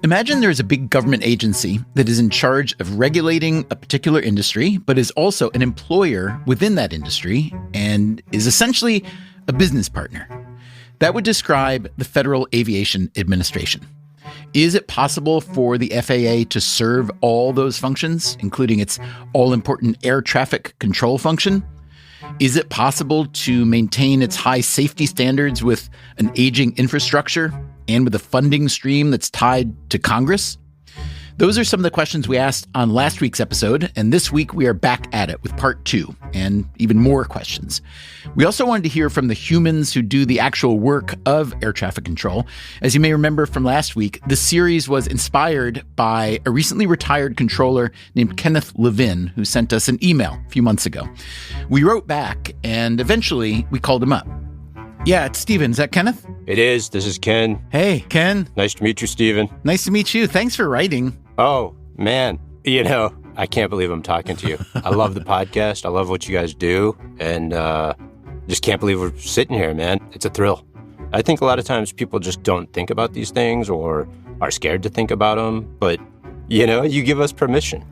Imagine there's a big government agency that is in charge of regulating a particular industry, but is also an employer within that industry and is essentially a business partner. That would describe the Federal Aviation Administration. Is it possible for the FAA to serve all those functions, including its all-important air traffic control function? Is it possible to maintain its high safety standards with an aging infrastructure and with a funding stream that's tied to Congress? Those are some of the questions we asked on last week's episode, and this week we are back at it with part 2, and even more questions. We also wanted to hear from the humans who do the actual work of air traffic control. As you may remember from last week, the series was inspired by a recently retired controller named Kenneth Levin, who sent us an email a few months ago. We wrote back, and eventually we called him up. Yeah, it's Steven. Is that Kenneth? It is. This is Ken. Hey, Ken. Nice to meet you, Steven. Nice to meet you. Thanks for writing. Oh, man. I can't believe I'm talking to you. I love the podcast. I love what you guys do. And just can't believe we're sitting here, man. It's a thrill. I think a lot of times people just don't think about these things or are scared to think about them. But, you give us permission.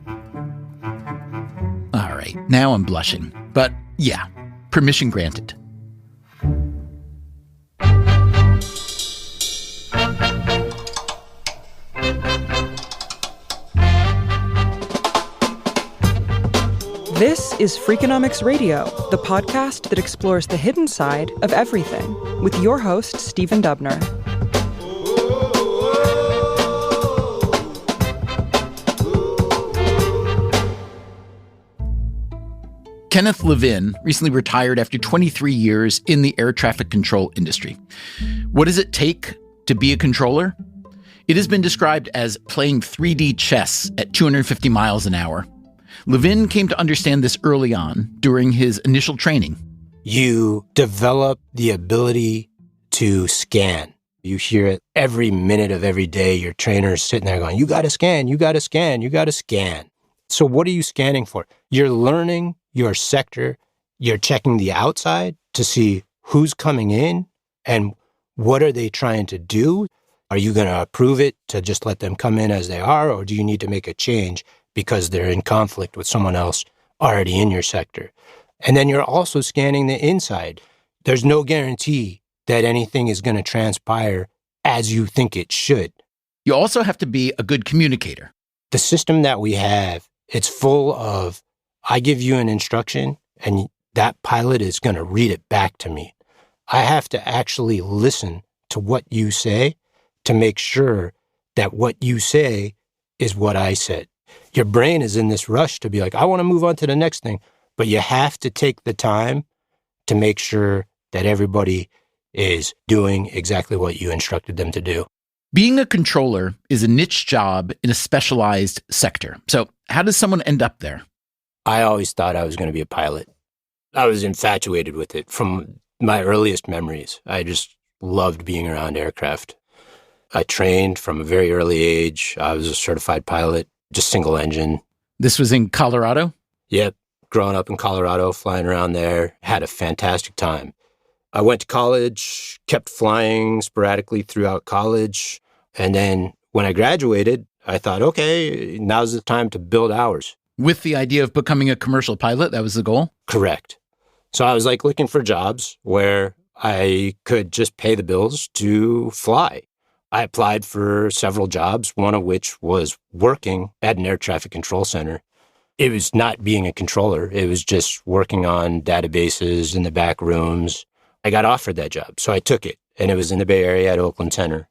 All right. Now I'm blushing. But yeah, permission granted. This is Freakonomics Radio, the podcast that explores the hidden side of everything, with your host, Stephen Dubner. Kenneth Levin recently retired after 23 years in the air traffic control industry. What does it take to be a controller? It has been described as playing 3D chess at 250 miles an hour. Levin came to understand this early on during his initial training. You develop the ability to scan. You hear it every minute of every day. Your trainer's sitting there going, you got to scan, you got to scan, you got to scan. So what are you scanning for? You're learning your sector. You're checking the outside to see who's coming in and what are they trying to do. Are you going to approve it to just let them come in as they are, or do you need to make a change because they're in conflict with someone else already in your sector? And then you're also scanning the inside. There's no guarantee that anything is going to transpire as you think it should. You also have to be a good communicator. The system that we have, it's full of, I give you an instruction and that pilot is going to read it back to me. I have to actually listen to what you say to make sure that what you say is what I said. Your brain is in this rush to be like, I want to move on to the next thing. But you have to take the time to make sure that everybody is doing exactly what you instructed them to do. Being a controller is a niche job in a specialized sector. So how does someone end up there? I always thought I was going to be a pilot. I was infatuated with it from my earliest memories. I just loved being around aircraft. I trained from a very early age. I was a certified pilot, just single engine. This was in Colorado? Yep. Growing up in Colorado, flying around there, had a fantastic time. I went to college, kept flying sporadically throughout college. And then when I graduated, I thought, okay, now's the time to build hours. With the idea of becoming a commercial pilot, that was the goal? Correct. So I was looking for jobs where I could just pay the bills to fly. I applied for several jobs, one of which was working at an air traffic control center. It was not being a controller. It was just working on databases in the back rooms. I got offered that job, so I took it. And it was in the Bay Area at Oakland Center.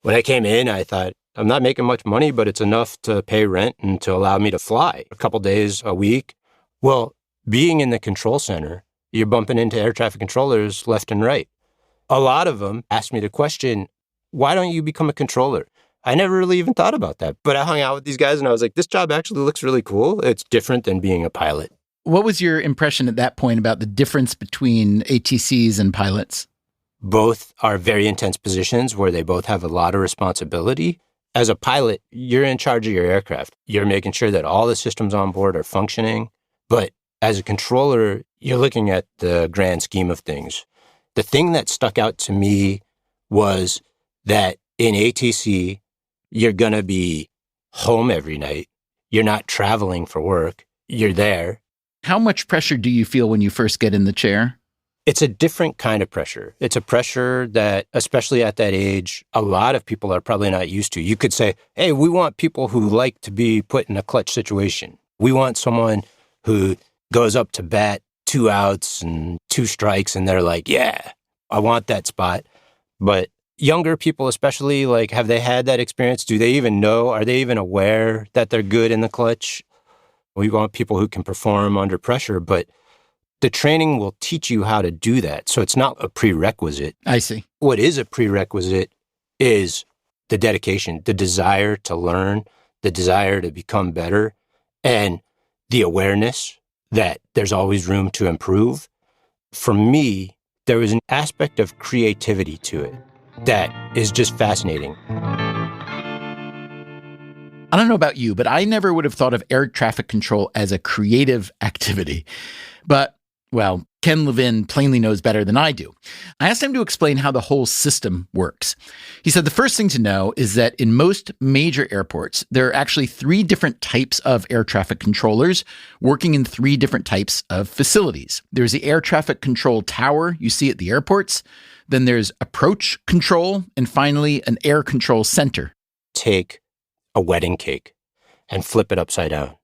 When I came in, I thought, I'm not making much money, but it's enough to pay rent and to allow me to fly a couple days a week. Well, being in the control center, you're bumping into air traffic controllers left and right. A lot of them asked me the question, why don't you become a controller? I never really even thought about that. But I hung out with these guys and I was like, this job actually looks really cool. It's different than being a pilot. What was your impression at that point about the difference between ATCs and pilots? Both are very intense positions where they both have a lot of responsibility. As a pilot, you're in charge of your aircraft. You're making sure that all the systems on board are functioning. But as a controller, you're looking at the grand scheme of things. The thing that stuck out to me was that in ATC, You're going to be home every night. You're not traveling for work. You're there. How much pressure do you feel when you first get in the chair? It's a different kind of pressure. It's a pressure that, especially at that age, a lot of people are probably not used to. You could say, hey, we want people who like to be put in a clutch situation. We want someone who goes up to bat 2 outs and 2 strikes, and they're like, yeah, I want that spot. But younger people especially, like, have they had that experience? Do they even know? Are they even aware that they're good in the clutch? We want people who can perform under pressure, but the training will teach you how to do that. So it's not a prerequisite. I see. What is a prerequisite is the dedication, the desire to learn, the desire to become better, and the awareness that there's always room to improve. For me, there was an aspect of creativity to it that is just fascinating. I don't know about you, but I never would have thought of air traffic control as a creative activity. But, well, Ken Levin plainly knows better than I do. I asked him to explain how the whole system works. He said the first thing to know is that in most major airports, there are actually 3 different types of air traffic controllers working in 3 different types of facilities. There's the air traffic control tower you see at the airports. Then there's approach control, and finally, an air control center. Take a wedding cake and flip it upside down.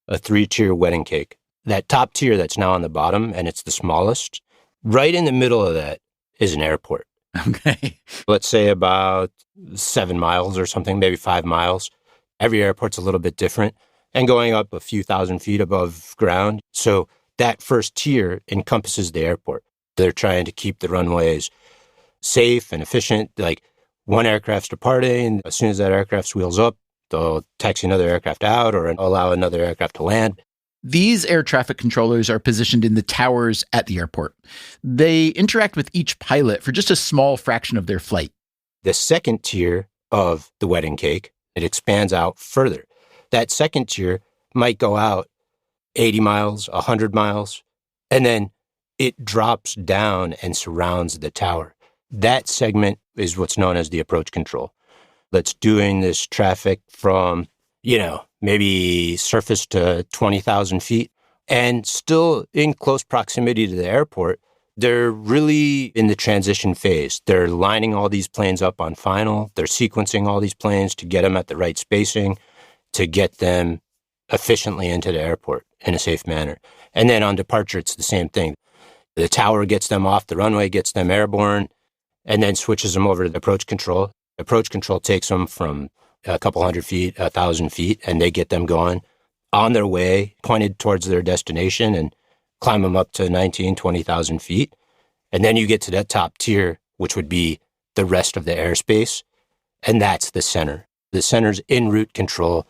A 3-tier wedding cake. That top tier that's now on the bottom, and it's the smallest, right in the middle of that is an airport. Okay. Let's say about 7 miles or something, maybe 5 miles. Every airport's a little bit different, and going up a few thousand feet above ground. So that first tier encompasses the airport. They're trying to keep the runways safe and efficient. Like, one aircraft's departing, as soon as that aircraft wheels up, they'll taxi another aircraft out or allow another aircraft to land. These air traffic controllers are positioned in the towers at the airport. They interact with each pilot for just a small fraction of their flight. The second tier of the wedding cake, it expands out further. That second tier might go out 80 miles, 100 miles, and then it drops down and surrounds the tower. That segment is what's known as the approach control. That's doing this traffic from, maybe surface to 20,000 feet, and still in close proximity to the airport. They're really in the transition phase. They're lining all these planes up on final. They're sequencing all these planes to get them at the right spacing, to get them efficiently into the airport in a safe manner. And then on departure, it's the same thing. The tower gets them off the runway, gets them airborne, and then switches them over to the approach control. Approach control takes them from a couple hundred feet, 1,000 feet, and they get them going on their way, pointed towards their destination, and climb them up to 19, 20,000 feet. And then you get to that top tier, which would be the rest of the airspace, and that's the center. The center's en route control.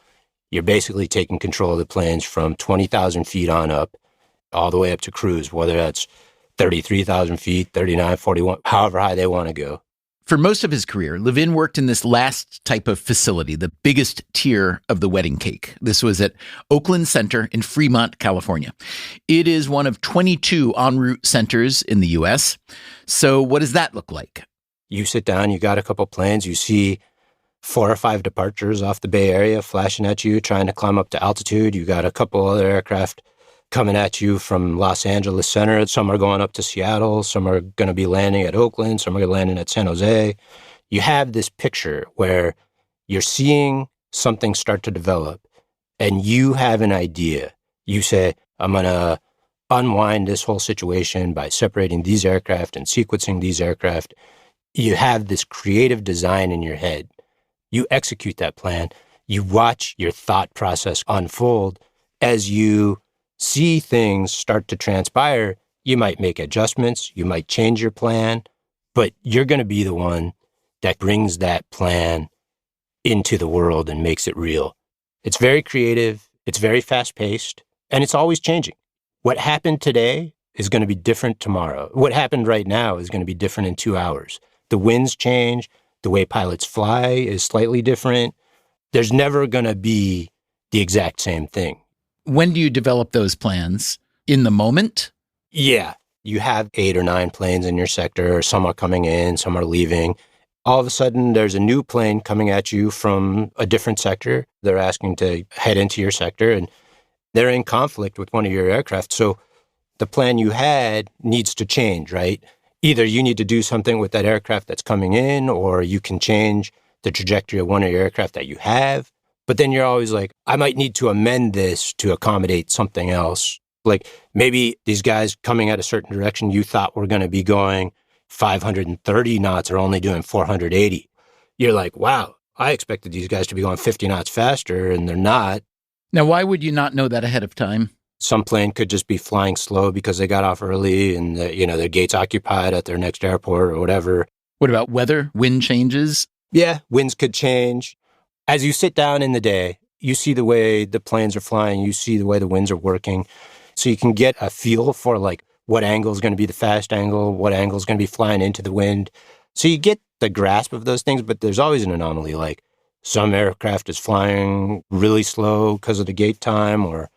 You're basically taking control of the planes from 20,000 feet on up, all the way up to cruise, whether that's 33,000 feet, 39, 41, however high they want to go. For most of his career, Levin worked in this last type of facility, the biggest tier of the wedding cake. This was at Oakland Center in Fremont, California. It is one of 22 en route centers in the U.S. So what does that look like? You sit down, you got a couple planes, you see 4 or 5 departures off the Bay Area flashing at you, trying to climb up to altitude. You got a couple other aircraft coming at you from Los Angeles Center. Some are going up to Seattle. Some are going to be landing at Oakland. Some are going to land at San Jose. You have this picture where you're seeing something start to develop and you have an idea. You say, I'm going to unwind this whole situation by separating these aircraft and sequencing these aircraft. You have this creative design in your head. You execute that plan. You watch your thought process unfold as you see things start to transpire. You might make adjustments, you might change your plan, but you're going to be the one that brings that plan into the world and makes it real. It's very creative, it's very fast-paced, and it's always changing. What happened today is going to be different tomorrow. What happened right now is going to be different in 2 hours. The winds change, the way pilots fly is slightly different. There's never going to be the exact same thing. When do you develop those plans? In the moment? Yeah. You have 8 or 9 planes in your sector. Some are coming in, some are leaving. All of a sudden, there's a new plane coming at you from a different sector. They're asking to head into your sector, and they're in conflict with one of your aircraft. So the plan you had needs to change, right? Either you need to do something with that aircraft that's coming in, or you can change the trajectory of one of your aircraft that you have. But then you're always like, I might need to amend this to accommodate something else. Like maybe these guys coming at a certain direction you thought were going to be going 530 knots are only doing 480. You're like, wow, I expected these guys to be going 50 knots faster, and they're not. Now, why would you not know that ahead of time? Some plane could just be flying slow because they got off early and their gate's occupied at their next airport or whatever. What about weather, wind changes? Yeah, winds could change. As you sit down in the day, you see the way the planes are flying, you see the way the winds are working. So you can get a feel for like what angle is going to be the fast angle, what angle is going to be flying into the wind. So you get the grasp of those things, but there's always an anomaly. Like some aircraft is flying really slow because of the gate time or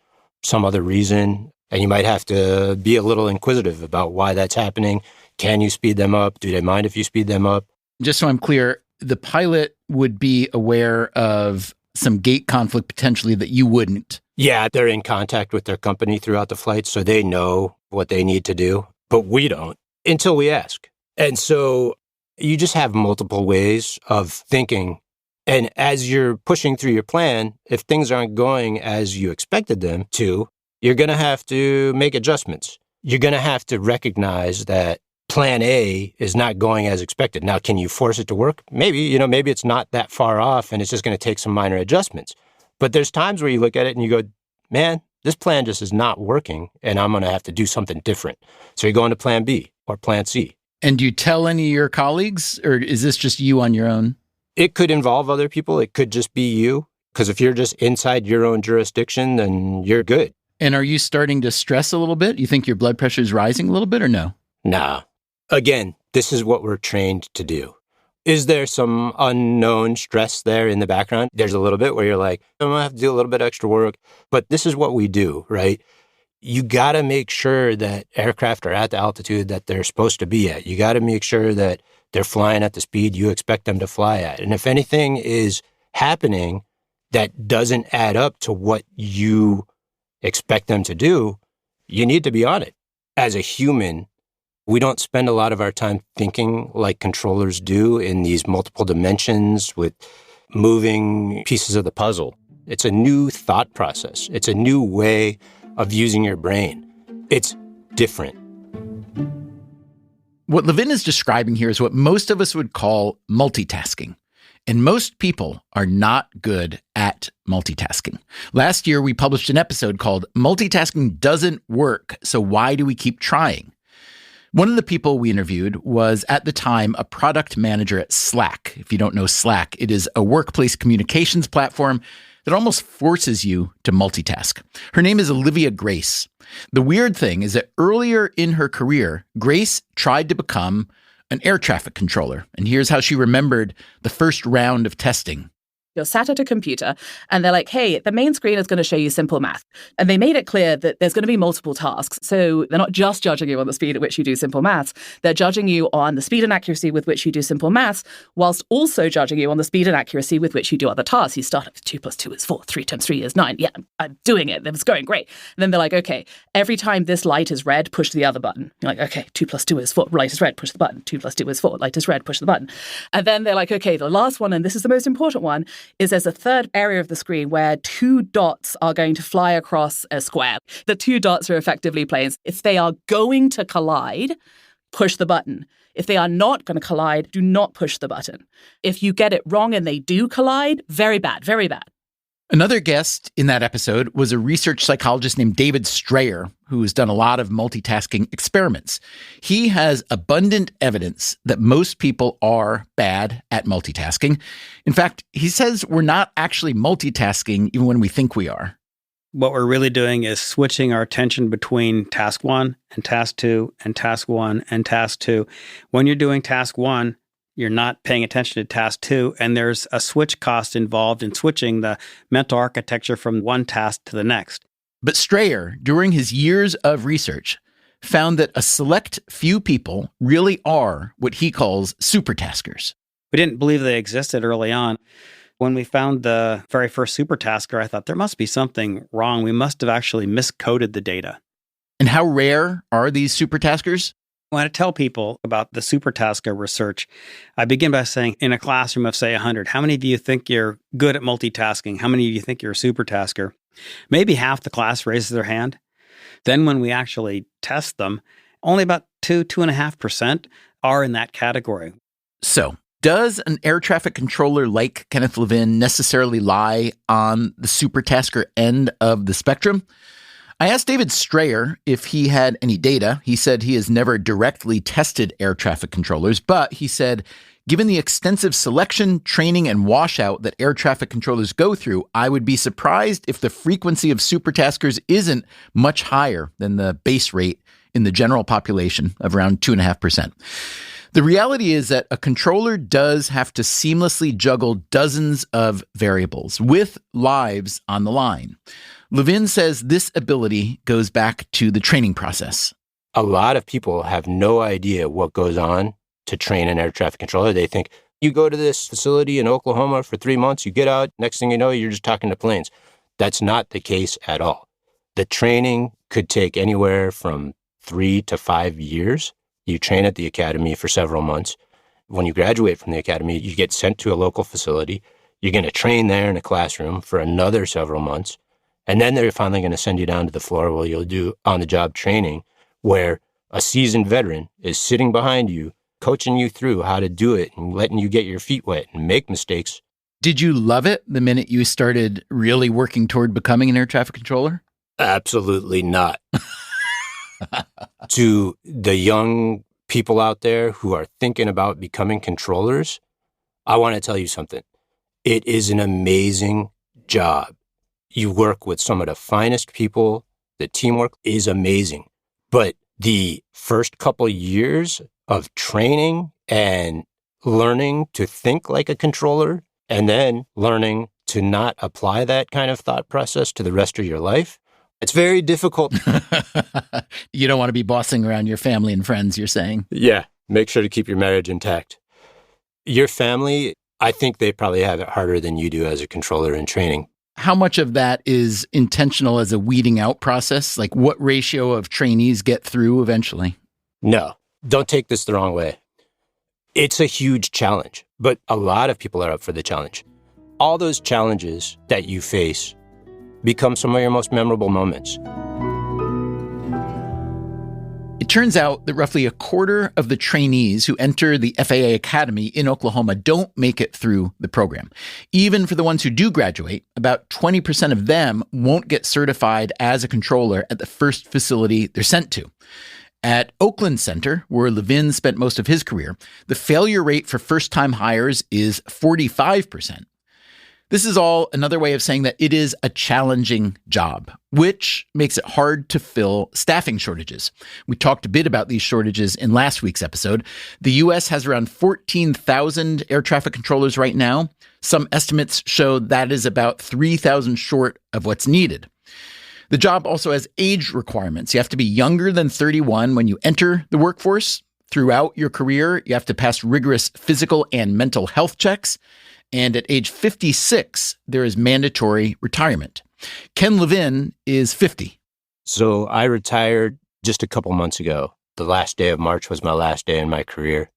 some other reason. And you might have to be a little inquisitive about why that's happening. Can you speed them up? Do they mind if you speed them up? Just so I'm clear, the pilot would be aware of some gate conflict potentially that you wouldn't. Yeah, they're in contact with their company throughout the flight, so they know what they need to do, but we don't until we ask. And so you just have multiple ways of thinking. And as you're pushing through your plan, if things aren't going as you expected them to, you're going to have to make adjustments. You're going to have to recognize that plan A is not going as expected. Now, can you force it to work? Maybe, maybe it's not that far off and it's just going to take some minor adjustments. But there's times where you look at it and you go, man, this plan just is not working and I'm going to have to do something different. So you go into plan B or plan C. And do you tell any of your colleagues, or is this just you on your own? It could involve other people. It could just be you. Because if you're just inside your own jurisdiction, then you're good. And are you starting to stress a little bit? You think your blood pressure is rising a little bit or no? Nah. Again, this is what we're trained to do. Is there some unknown stress there in the background? There's a little bit where you're like, I'm going to have to do a little bit extra work. But this is what we do, right? You got to make sure that aircraft are at the altitude that they're supposed to be at. You got to make sure that they're flying at the speed you expect them to fly at. And if anything is happening that doesn't add up to what you expect them to do, you need to be on it. As a human, we don't spend a lot of our time thinking like controllers do in these multiple dimensions with moving pieces of the puzzle. It's a new thought process. It's a new way of using your brain. It's different. What Levin is describing here is what most of us would call multitasking. And most people are not good at multitasking. Last year, we published an episode called Multitasking Doesn't Work, So Why Do We Keep Trying? One of the people we interviewed was, at the time, a product manager at Slack. If you don't know Slack, it is a workplace communications platform that almost forces you to multitask. Her name is Olivia Grace. The weird thing is that earlier in her career, Grace tried to become an air traffic controller. And here's how she remembered the first round of testing. You're sat at a computer and they're like, hey, the main screen is going to show you simple math. And they made it clear that there's going to be multiple tasks. So they're not just judging you on the speed at which you do simple maths. They're judging you on the speed and accuracy with which you do simple maths, whilst also judging you on the speed and accuracy with which you do other tasks. You start with 2 + 2 is 4, 3 × 3 is 9. Yeah, I'm doing it. It's going great. And then they're like, okay, every time this light is red, push the other button. You're like, okay, 2 + 2 is 4, light is red, push the button. 2 + 2 is 4, light is red, push the button. And then they're like, okay, the last one, and this is the most important one, is there's a third area of the screen where 2 dots are going to fly across a square. The 2 dots are effectively planes. If they are going to collide, push the button. If they are not going to collide, do not push the button. If you get it wrong and they do collide, very bad, very bad. Another guest in that episode was a research psychologist named David Strayer, who has done a lot of multitasking experiments. He has abundant evidence that most people are bad at multitasking. In fact, he says we're not actually multitasking even when we think we are. What we're really doing is switching our attention between task 1 and task 2 and task 1 and task 2. When you're doing task 1, you're not paying attention to task 2, and there's a switch cost involved in switching the mental architecture from one task to the next. But Strayer, during his years of research, found that a select few people really are what he calls supertaskers. We didn't believe they existed early on. When we found the very first supertasker, I thought there must be something wrong. We must have actually miscoded the data. And how rare are these supertaskers? When I tell people about the supertasker research, I begin by saying, in a classroom of, say, 100, how many of you think you're good at multitasking? How many of you think you're a supertasker? Maybe half the class raises their hand. Then when we actually test them, only about 2.5% are in that category. So, does an air traffic controller like Kenneth Levin necessarily lie on the supertasker end of the spectrum? I asked David Strayer if he had any data. He said he has never directly tested air traffic controllers, but he said, given the extensive selection, training, and washout that air traffic controllers go through, I would be surprised if the frequency of supertaskers isn't much higher than the base rate in the general population of around 2.5%. The reality is that a controller does have to seamlessly juggle dozens of variables with lives on the line. Levin says this ability goes back to the training process. A lot of people have no idea what goes on to train an air traffic controller. They think you go to this facility in Oklahoma for 3 months, you get out, next thing you know, you're just talking to planes. That's not the case at all. The training could take anywhere from 3 to 5 years. You train at the academy for several months. When you graduate from the academy, you get sent to a local facility. You're going to train there in a classroom for another several months. And then they're finally going to send you down to the floor where you'll do on-the-job training, where a seasoned veteran is sitting behind you, coaching you through how to do it and letting you get your feet wet and make mistakes. Did you love it the minute you started really working toward becoming an air traffic controller? Absolutely not. To the young people out there who are thinking about becoming controllers, I want to tell you something. It is an amazing job. You work with some of the finest people. The teamwork is amazing. But the first couple years of training and learning to think like a controller, and then learning to not apply that kind of thought process to the rest of your life, it's very difficult. You don't want to be bossing around your family and friends, you're saying? Yeah. Make sure to keep your marriage intact. Your family, I think they probably have it harder than you do as a controller in training. How much of that is intentional as a weeding out process? Like what ratio of trainees get through eventually? No, don't take this the wrong way. It's a huge challenge, but a lot of people are up for the challenge. All those challenges that you face become some of your most memorable moments. It turns out that roughly a quarter of the trainees who enter the FAA Academy in Oklahoma don't make it through the program. Even for the ones who do graduate, about 20% of them won't get certified as a controller at the first facility they're sent to. At Oakland Center, where Levin spent most of his career, the failure rate for first-time hires is 45%. This is all another way of saying that it is a challenging job, which makes it hard to fill staffing shortages. We talked a bit about these shortages in last week's episode. The U.S. has around 14,000 air traffic controllers right now. Some estimates show that is about 3,000 short of what's needed. The job also has age requirements. You have to be younger than 31 when you enter the workforce. Throughout your career, you have to pass rigorous physical and mental health checks. And at age 56, there is mandatory retirement. Ken Levin is 50. So I retired just a couple months ago. The last day of March was my last day in my career.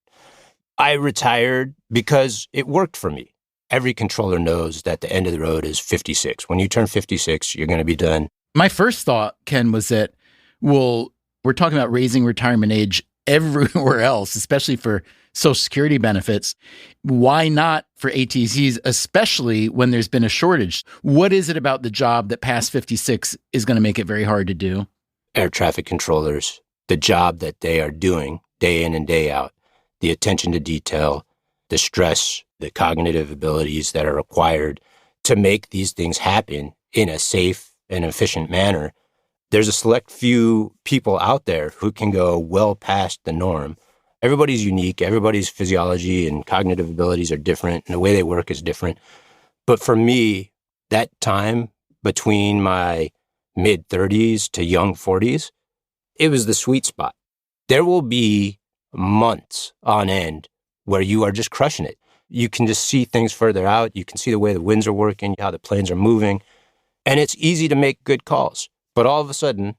I retired because it worked for me. Every controller knows that the end of the road is 56. When you turn 56, you're going to be done. My first thought, Ken, was that, well, we're talking about raising retirement age everywhere else, especially for Social Security benefits. Why not for ATCs, especially when there's been a shortage? What is it about the job that past 56 is going to make it very hard to do? Air traffic controllers, the job that they are doing day in and day out, the attention to detail, the stress, the cognitive abilities that are required to make these things happen in a safe and efficient manner. There's a select few people out there who can go well past the norm. Everybody's unique. Everybody's physiology and cognitive abilities are different, and the way they work is different. But for me, that time between my mid-30s to young 40s, it was the sweet spot. There will be months on end where you are just crushing it. You can just see things further out. You can see the way the winds are working, how the planes are moving. And it's easy to make good calls. But all of a sudden,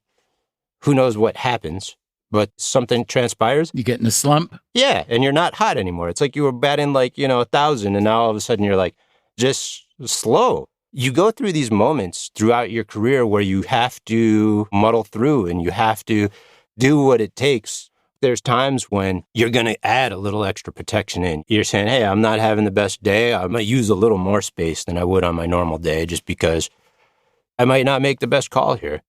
who knows what happens, but something transpires. You get in a slump? Yeah, and you're not hot anymore. It's like you were batting 1,000, and now all of a sudden you're like just slow. You go through these moments throughout your career where you have to muddle through and you have to do what it takes. There's times when you're going to add a little extra protection in. You're saying, hey, I'm not having the best day. I might use a little more space than I would on my normal day just because I might not make the best call here.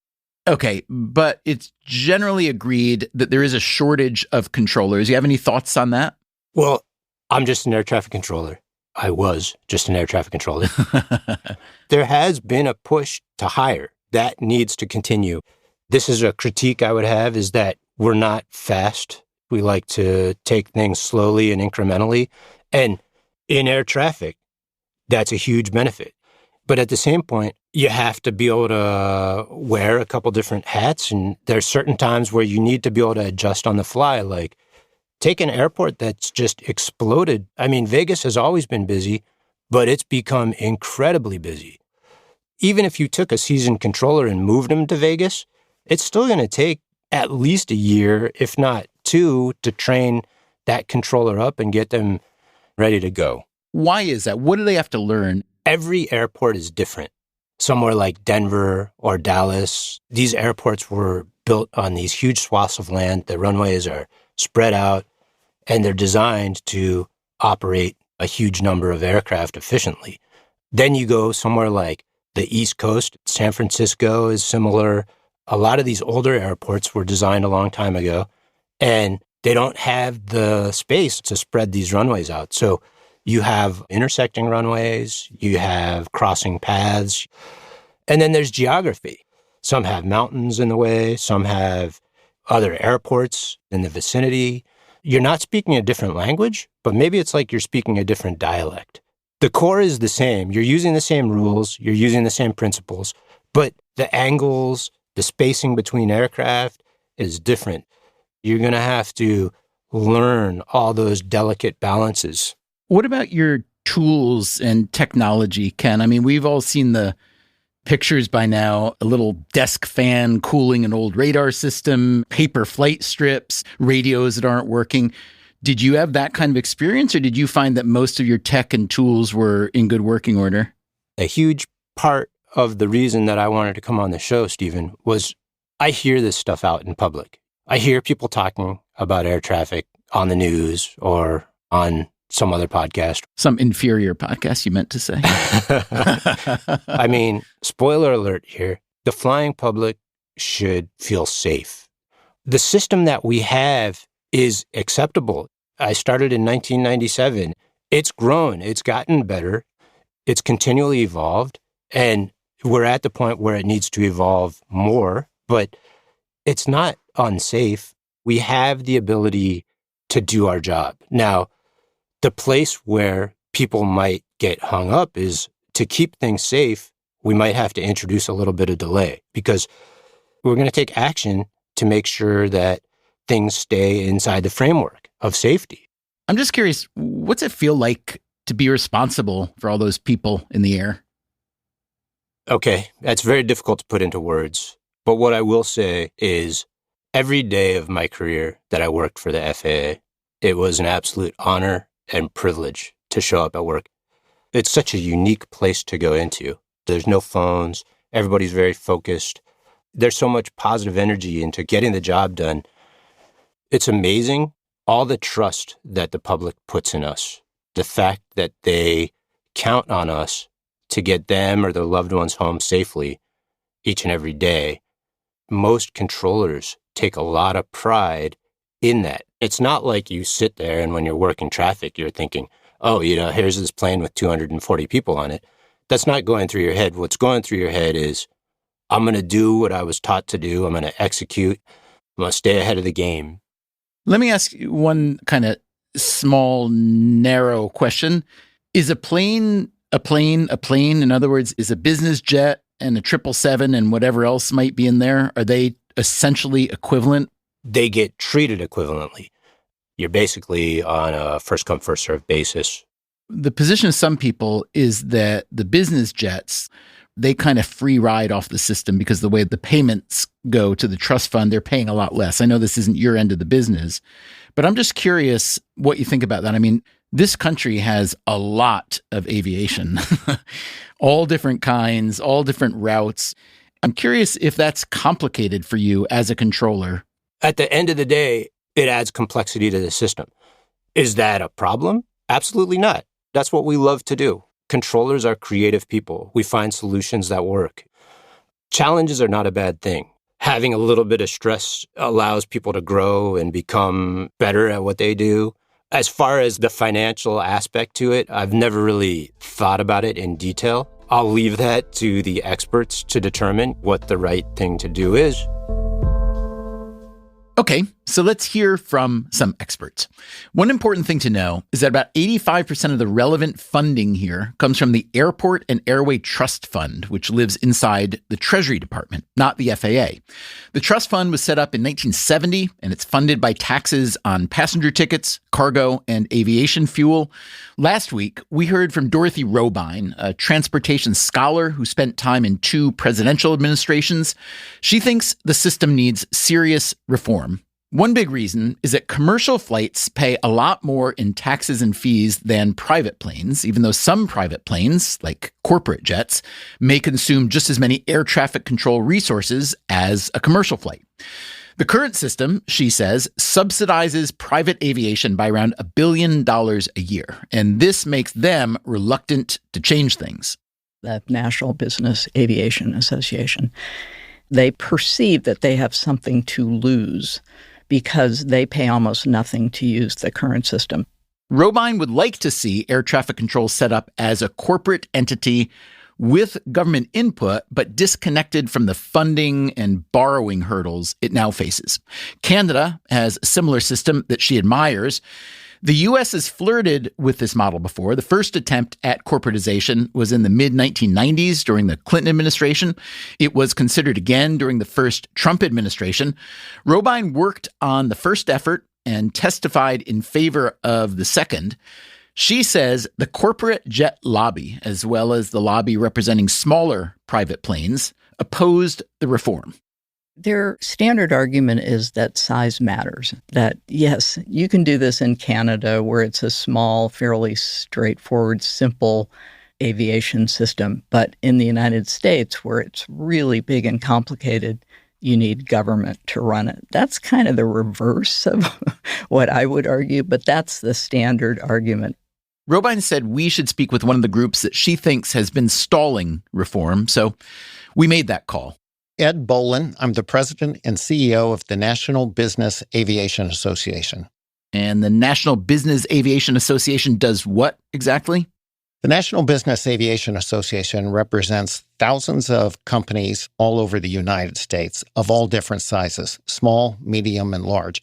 Okay, but it's generally agreed that there is a shortage of controllers. You have any thoughts on that? Well, I'm just an air traffic controller. I was just an air traffic controller. There has been a push to hire. That needs to continue. This is a critique I would have, is that we're not fast. We like to take things slowly and incrementally. And in air traffic, that's a huge benefit. But at the same point, you have to be able to wear a couple different hats. And there's certain times where you need to be able to adjust on the fly. Like, take an airport that's just exploded. I mean, Vegas has always been busy, but it's become incredibly busy. Even if you took a seasoned controller and moved them to Vegas, it's still going to take at least a year, if not 2, to train that controller up and get them ready to go. Why is that? What do they have to learn? Every airport is different. Somewhere like Denver or Dallas, these airports were built on these huge swaths of land. The runways are spread out, and they're designed to operate a huge number of aircraft efficiently. Then you go somewhere like the East Coast. San Francisco is similar. A lot of these older airports were designed a long time ago, and they don't have the space to spread these runways out. So you have intersecting runways, you have crossing paths, and then there's geography. Some have mountains in the way, some have other airports in the vicinity. You're not speaking a different language, but maybe it's like you're speaking a different dialect. The core is the same. You're using the same rules, you're using the same principles, but the angles, the spacing between aircraft is different. You're going to have to learn all those delicate balances. What about your tools and technology, Ken? I mean, we've all seen the pictures by now, a little desk fan cooling an old radar system, paper flight strips, radios that aren't working. Did you have that kind of experience, or did you find that most of your tech and tools were in good working order? A huge part of the reason that I wanted to come on the show, Stephen, was I hear this stuff out in public. I hear people talking about air traffic on the news or on some other podcast. Some inferior podcast, you meant to say. I mean, spoiler alert here, the flying public should feel safe. The system that we have is acceptable. I started in 1997. It's grown. It's gotten better. It's continually evolved. And we're at the point where it needs to evolve more, but it's not unsafe. We have the ability to do our job. Now, the place where people might get hung up is to keep things safe, we might have to introduce a little bit of delay because we're going to take action to make sure that things stay inside the framework of safety. I'm just curious, what's it feel like to be responsible for all those people in the air? Okay, that's very difficult to put into words. But what I will say is every day of my career that I worked for the FAA, it was an absolute honor and privilege to show up at work. It's such a unique place to go into. There's no phones. Everybody's very focused. There's so much positive energy into getting the job done. It's amazing, all the trust that the public puts in us, the fact that they count on us to get them or their loved ones home safely each and every day. Most controllers take a lot of pride in that. It's not like you sit there and when you're working traffic, you're thinking, oh, here's this plane with 240 people on it. That's not going through your head. What's going through your head is, I'm going to do what I was taught to do. I'm going to execute. I'm going to stay ahead of the game. Let me ask you one kind of small, narrow question. Is a plane a plane a plane? In other words, is a business jet and a 777 and whatever else might be in there, are they essentially equivalent? They get treated equivalently. You're basically on a first come, first served basis. The position of some people is that the business jets, they kind of free ride off the system because the way the payments go to the trust fund, they're paying a lot less. I know this isn't your end of the business, but I'm just curious what you think about that. I mean, this country has a lot of aviation, all different kinds, all different routes. I'm curious if that's complicated for you as a controller. At the end of the day, it adds complexity to the system. Is that a problem? Absolutely not. That's what we love to do. Controllers are creative people. We find solutions that work. Challenges are not a bad thing. Having a little bit of stress allows people to grow and become better at what they do. As far as the financial aspect to it, I've never really thought about it in detail. I'll leave that to the experts to determine what the right thing to do is. Okay, so let's hear from some experts. One important thing to know is that about 85% of the relevant funding here comes from the Airport and Airway Trust Fund, which lives inside the Treasury Department, not the FAA. The trust fund was set up in 1970, and it's funded by taxes on passenger tickets, cargo, and aviation fuel. Last week, we heard from Dorothy Robine, a transportation scholar who spent time in 2 presidential administrations. She thinks the system needs serious reform. One big reason is that commercial flights pay a lot more in taxes and fees than private planes, even though some private planes, like corporate jets, may consume just as many air traffic control resources as a commercial flight. The current system, she says, subsidizes private aviation by around $1 billion a year, and this makes them reluctant to change things. The National Business Aviation Association, they perceive that they have something to lose because they pay almost nothing to use the current system. Robine would like to see air traffic control set up as a corporate entity with government input, but disconnected from the funding and borrowing hurdles it now faces. Canada has a similar system that she admires. The U.S. has flirted with this model before. The first attempt at corporatization was in the mid-1990s during the Clinton administration. It was considered again during the first Trump administration. Robine worked on the first effort and testified in favor of the second. She says the corporate jet lobby, as well as the lobby representing smaller private planes, opposed the reform. Their standard argument is that size matters, that yes, you can do this in Canada where it's a small, fairly straightforward, simple aviation system. But in the United States, where it's really big and complicated, you need government to run it. That's kind of the reverse of what I would argue, but that's the standard argument. Robine said we should speak with one of the groups that she thinks has been stalling reform, so we made that call. Ed Bolin. I'm the president and CEO of the National Business Aviation Association. And the National Business Aviation Association does what exactly? The National Business Aviation Association represents thousands of companies all over the United States of all different sizes, small, medium, and large,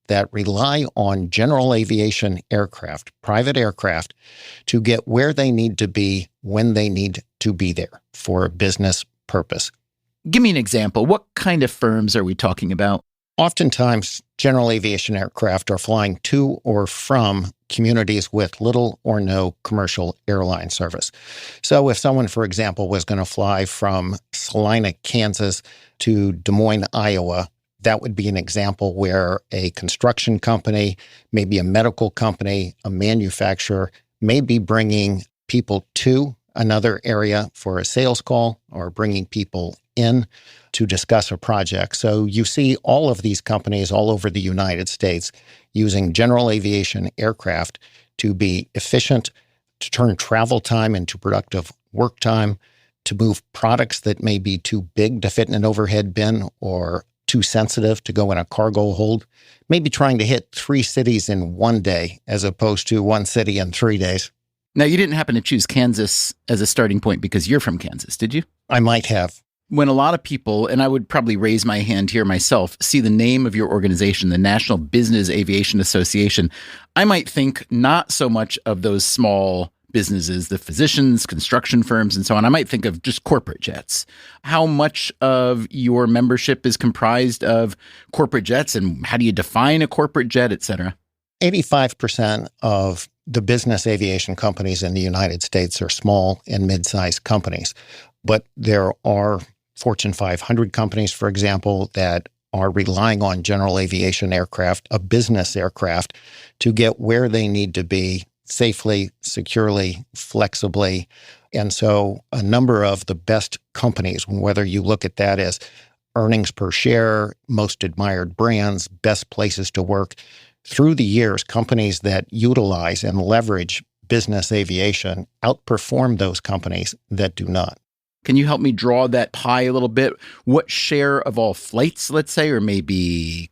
that rely on general aviation aircraft, private aircraft, to get where they need to be when they need to be there for a business purpose. Give me an example. What kind of firms are we talking about? Oftentimes, general aviation aircraft are flying to or from communities with little or no commercial airline service. So if someone, for example, was going to fly from Salina, Kansas to Des Moines, Iowa, that would be an example where a construction company, maybe a medical company, a manufacturer may be bringing people to another area for a sales call or bringing people in to discuss a project. So you see all of these companies all over the United States using general aviation aircraft to be efficient, to turn travel time into productive work time, to move products that may be too big to fit in an overhead bin or too sensitive to go in a cargo hold, maybe trying to hit 3 cities in one day as opposed to 1 city in 3 days. Now, you didn't happen to choose Kansas as a starting point because you're from Kansas, did you? I might have. When a lot of people, and I would probably raise my hand here myself, see the name of your organization, the National Business Aviation Association, I might think not so much of those small businesses, the physicians, construction firms, and so on. I might think of just corporate jets. How much of your membership is comprised of corporate jets, and how do you define a corporate jet, et cetera? 85% of the business aviation companies in the United States are small and mid-sized companies. But there are Fortune 500 companies, for example, that are relying on general aviation aircraft, a business aircraft, to get where they need to be safely, securely, flexibly. And so a number of the best companies, whether you look at that as earnings per share, most admired brands, best places to work, through the years, companies that utilize and leverage business aviation outperform those companies that do not. Can you help me draw that pie a little bit? What share of all flights, let's say, or maybe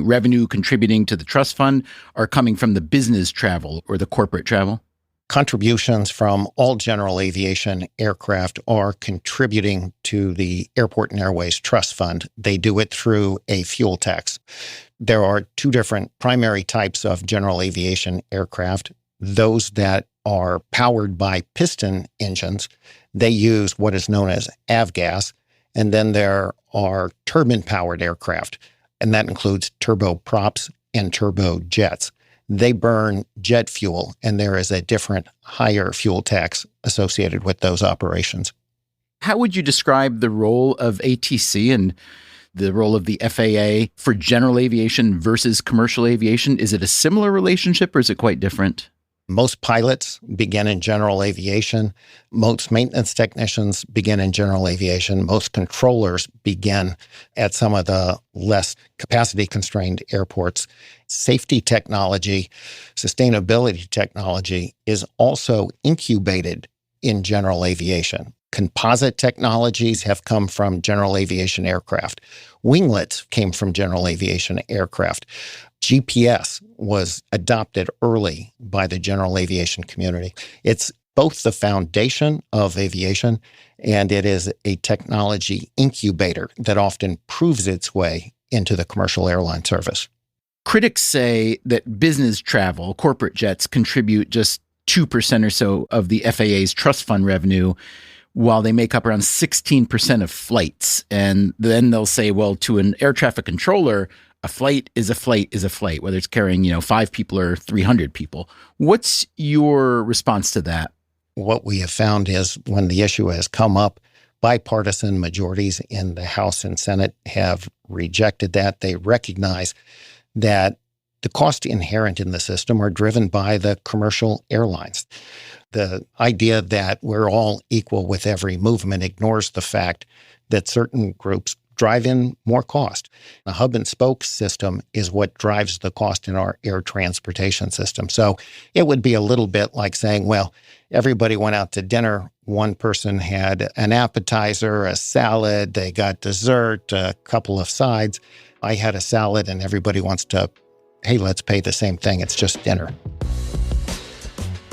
revenue contributing to the trust fund are coming from the business travel or the corporate travel? Contributions from all general aviation aircraft are contributing to the Airport and Airways Trust Fund. They do it through a fuel tax. There are two different primary types of general aviation aircraft. Those that are powered by piston engines, they use what is known as avgas. And then there are turbine-powered aircraft, and that includes turboprops and turbojets. They burn jet fuel, and there is a different, higher fuel tax associated with those operations. How would you describe the role of ATC and the role of the FAA for general aviation versus commercial aviation? Is it a similar relationship or is it quite different? Most pilots begin in general aviation. Most maintenance technicians begin in general aviation. Most controllers begin at some of the less capacity-constrained airports. Safety technology, sustainability technology is also incubated in general aviation. Composite technologies have come from general aviation aircraft. Winglets came from general aviation aircraft. GPS was adopted early by the general aviation community. It's both the foundation of aviation and it is a technology incubator that often proves its way into the commercial airline service. Critics say that business travel, corporate jets, contribute just 2% or so of the FAA's trust fund revenue, while they make up around 16% of flights. And then they'll say, well, to an air traffic controller, a flight is a flight is a flight, whether it's carrying, 5 people or 300 people. What's your response to that? What we have found is when the issue has come up, bipartisan majorities in the House and Senate have rejected that. They recognize that the costs inherent in the system are driven by the commercial airlines. The idea that we're all equal with every movement ignores the fact that certain groups drive in more cost. The hub and spoke system is what drives the cost in our air transportation system. So it would be a little bit like saying, well, everybody went out to dinner. One person had an appetizer, a salad, they got dessert, a couple of sides. I had a salad and everybody wants to, hey, let's pay the same thing. It's just dinner.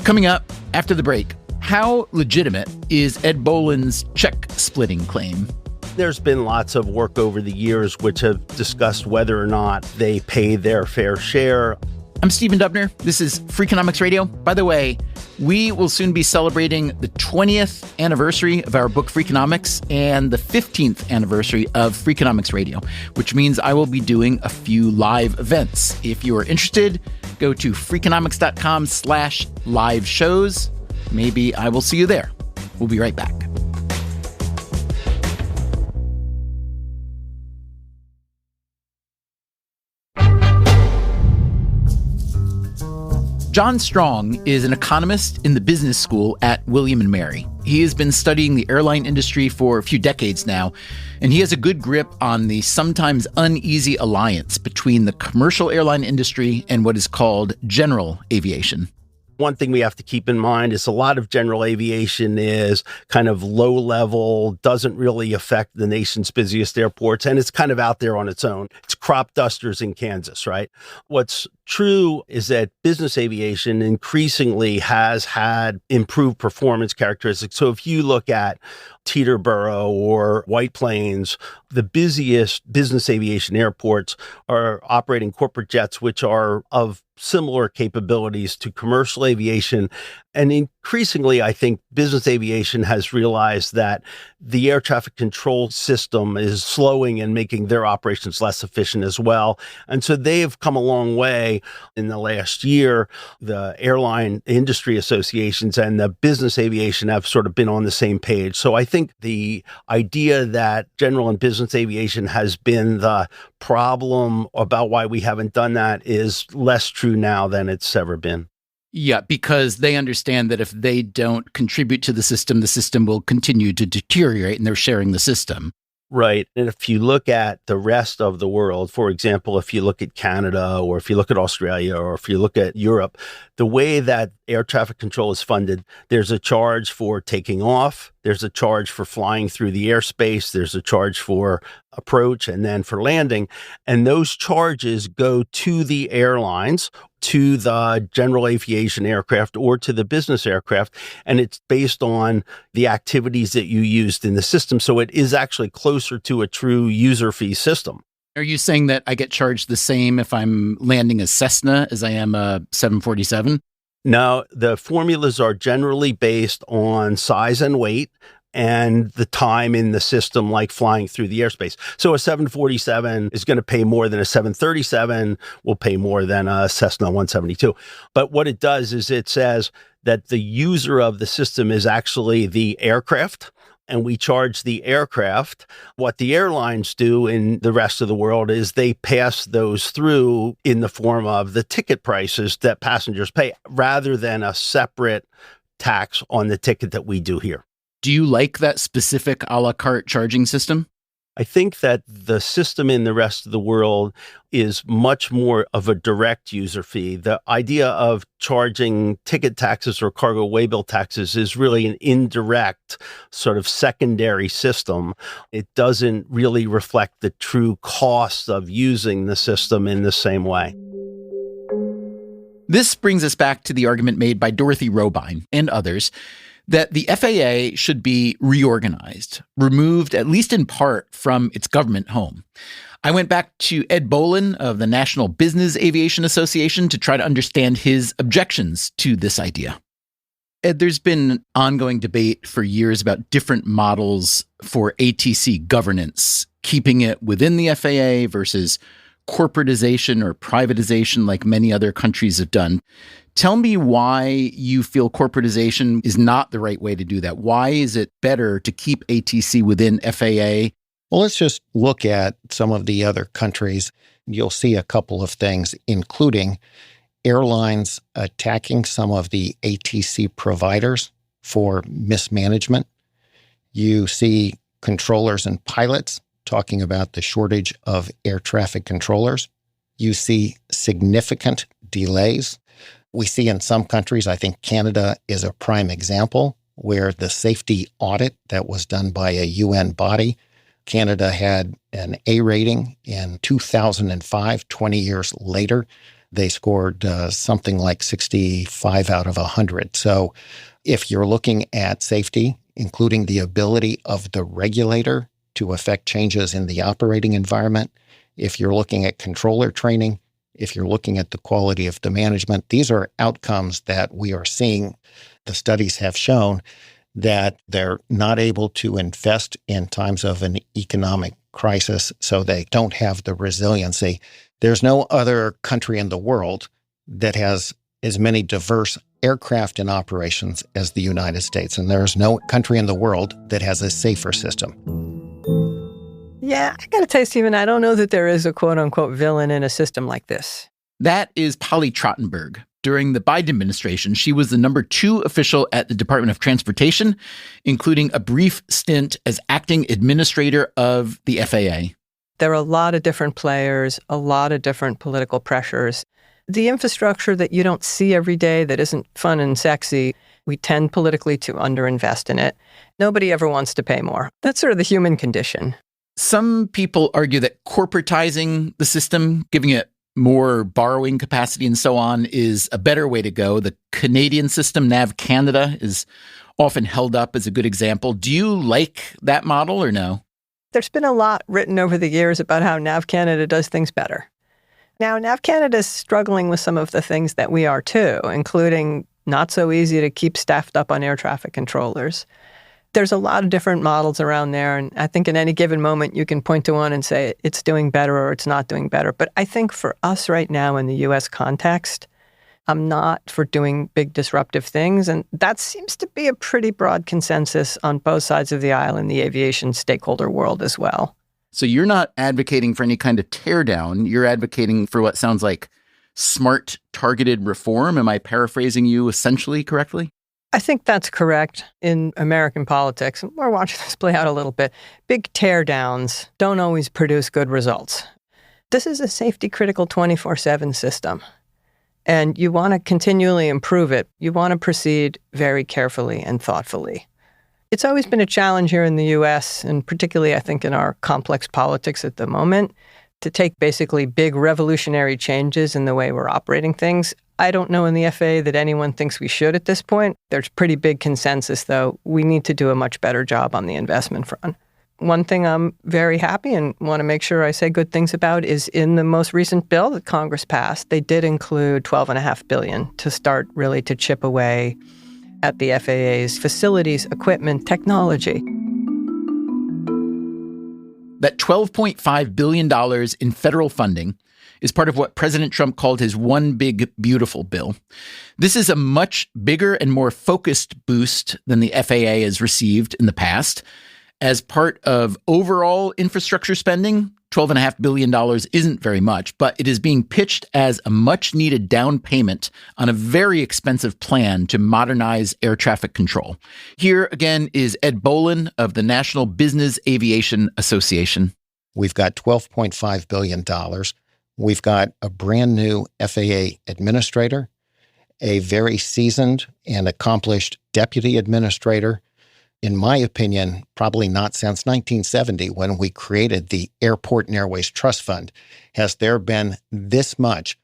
Coming up after the break, how legitimate is Ed Boland's check splitting claim? There's been lots of work over the years which have discussed whether or not they pay their fair share. I'm Stephen Dubner. This is Freakonomics Radio. By the way, we will soon be celebrating the 20th anniversary of our book Freakonomics and the 15th anniversary of Freakonomics Radio, which means I will be doing a few live events. If you are interested, go to freakonomics.com/live shows. Maybe I will see you there. We'll be right back. John Strong is an economist in the business school at William & Mary. He has been studying the airline industry for a few decades now, and he has a good grip on the sometimes uneasy alliance between the commercial airline industry and what is called general aviation. One thing we have to keep in mind is a lot of general aviation is kind of low level, doesn't really affect the nation's busiest airports, and it's kind of out there on its own. It's crop dusters in Kansas, right? What's true is that business aviation increasingly has had improved performance characteristics. So if you look at Teterboro or White Plains, the busiest business aviation airports are operating corporate jets, which are of similar capabilities to commercial aviation. And increasingly, I think business aviation has realized that the air traffic control system is slowing and making their operations less efficient as well. And so they've come a long way in the last year. The airline industry associations and the business aviation have sort of been on the same page. So I think the idea that general and business aviation has been the problem about why we haven't done that is less true now than it's ever been. Yeah, because they understand that if they don't contribute to the system will continue to deteriorate, and they're sharing the system. Right. And if you look at the rest of the world, for example, if you look at Canada or if you look at Australia or if you look at Europe, the way that air traffic control is funded, there's a charge for taking off, there's a charge for flying through the airspace, there's a charge for approach and then for landing. And those charges go to the airlines, to the general aviation aircraft or to the business aircraft. And it's based on the activities that you used in the system. So it is actually closer to a true user fee system. Are you saying that I get charged the same if I'm landing a Cessna as I am a 747? No, the formulas are generally based on size and weight and the time in the system, like flying through the airspace. So a 747 is going to pay more than a 737, will pay more than a Cessna 172. But what it does is it says that the user of the system is actually the aircraft, and we charge the aircraft. What the airlines do in the rest of the world is they pass those through in the form of the ticket prices that passengers pay, rather than a separate tax on the ticket that we do here. Do you like that specific a la carte charging system? I think that the system in the rest of the world is much more of a direct user fee. The idea of charging ticket taxes or cargo waybill taxes is really an indirect sort of secondary system. It doesn't really reflect the true cost of using the system in the same way. This brings us back to the argument made by Dorothy Robine and others that the FAA should be reorganized, removed at least in part from its government home. I went back to Ed Bolin of the National Business Aviation Association to try to understand his objections to this idea. Ed, there's been ongoing debate for years about different models for ATC governance, keeping it within the FAA versus corporatization or privatization like many other countries have done. Tell me why you feel corporatization is not the right way to do that. Why is it better to keep ATC within FAA? Well, let's just look at some of the other countries. You'll see a couple of things, including airlines attacking some of the ATC providers for mismanagement. You see controllers and pilots talking about the shortage of air traffic controllers. You see significant delays. We see in some countries, I think Canada is a prime example, where the safety audit that was done by a UN body, Canada had an A rating in 2005, 20 years later. They scored something like 65 out of 100. So if you're looking at safety, including the ability of the regulator to affect changes in the operating environment, if you're looking at controller training, if you're looking at the quality of the management, these are outcomes that we are seeing. The studies have shown that they're not able to invest in times of an economic crisis, so they don't have the resiliency. There's no other country in the world that has as many diverse aircraft in operations as the United States, and there's no country in the world that has a safer system. Yeah, I got to tell you, Stephen, I don't know that there is a quote-unquote villain in a system like this. That is Polly Trottenberg. During the Biden administration, she was the number 2 official at the Department of Transportation, including a brief stint as acting administrator of the FAA. There are a lot of different players, a lot of different political pressures. The infrastructure that you don't see every day that isn't fun and sexy, we tend politically to underinvest in it. Nobody ever wants to pay more. That's sort of the human condition. Some people argue that corporatizing the system, giving it more borrowing capacity and so on, is a better way to go. The Canadian system, Nav Canada, is often held up as a good example. Do you like that model or no? There's been a lot written over the years about how Nav Canada does things better. Now, Nav Canada is struggling with some of the things that we are too, including not so easy to keep staffed up on air traffic controllers. There's a lot of different models around there, and I think in any given moment you can point to one and say it's doing better or it's not doing better. But I think for us right now in the U.S. context, I'm not for doing big disruptive things, and that seems to be a pretty broad consensus on both sides of the aisle in the aviation stakeholder world as well. So you're not advocating for any kind of teardown. You're advocating for what sounds like smart, targeted reform. Am I paraphrasing you essentially correctly? I think that's correct. In American politics, and we're watching this play out a little bit, big teardowns don't always produce good results. This is a safety-critical 24/7 system, and you want to continually improve it. You want to proceed very carefully and thoughtfully. It's always been a challenge here in the U.S., and particularly, I think, in our complex politics at the moment, to take basically big revolutionary changes in the way we're operating things. I don't know in the FAA that anyone thinks we should at this point. There's pretty big consensus, though. We need to do a much better job on the investment front. One thing I'm very happy and want to make sure I say good things about is in the most recent bill that Congress passed, they did include $12.5 billion to start really to chip away at the FAA's facilities, equipment, technology. That $12.5 billion in federal funding is part of what President Trump called his One Big Beautiful Bill. This is a much bigger and more focused boost than the FAA has received in the past. As part of overall infrastructure spending, $12.5 billion isn't very much, but it is being pitched as a much-needed down payment on a very expensive plan to modernize air traffic control. Here again is Ed Bolin of the National Business Aviation Association. We've got $12.5 billion. We've got a brand new FAA administrator, a very seasoned and accomplished deputy administrator. In my opinion, probably not since 1970 when we created the Airport and Airways Trust Fund, has there been this much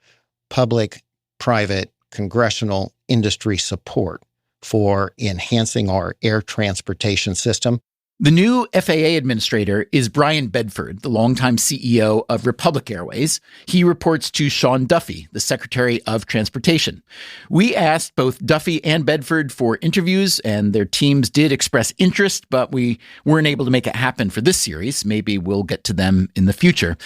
public, private, congressional, industry support for enhancing our air transportation system. The new FAA administrator is Brian Bedford, the longtime CEO of Republic Airways. He reports to Sean Duffy, the Secretary of Transportation. We asked both Duffy and Bedford for interviews, and their teams did express interest, but we weren't able to make it happen for this series. Maybe we'll get to them in the future.